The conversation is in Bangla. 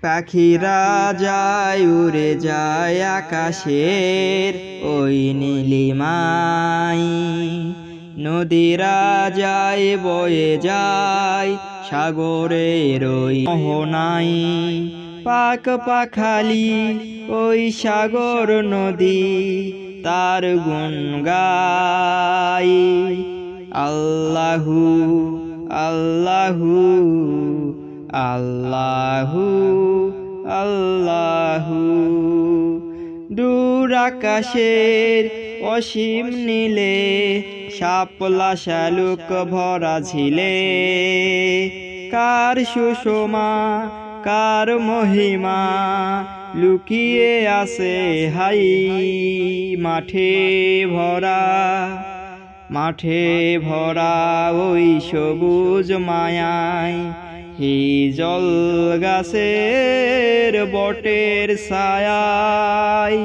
পাখিরা যায় উড়ে যায় আকাশের ওই নীলিমায়, নদীরা যায় বয়ে যায় সাগরের ওই মোহনায়। পাক পাখালি ওই সাগর নদী তার গুণ গায়। আল্লাহু আল্লাহু আল্লাহু আল্লাহু। দূর আকাশের অসীম নীলে শাপলা শালুক ভরা ঝিলে, কার সুষমা কার মহিমা লুকিয়ে আছে হাই। মাঠে ভরা ওই সবুজ মায়ায়, হিজল গাছের বটের ছায়ায়।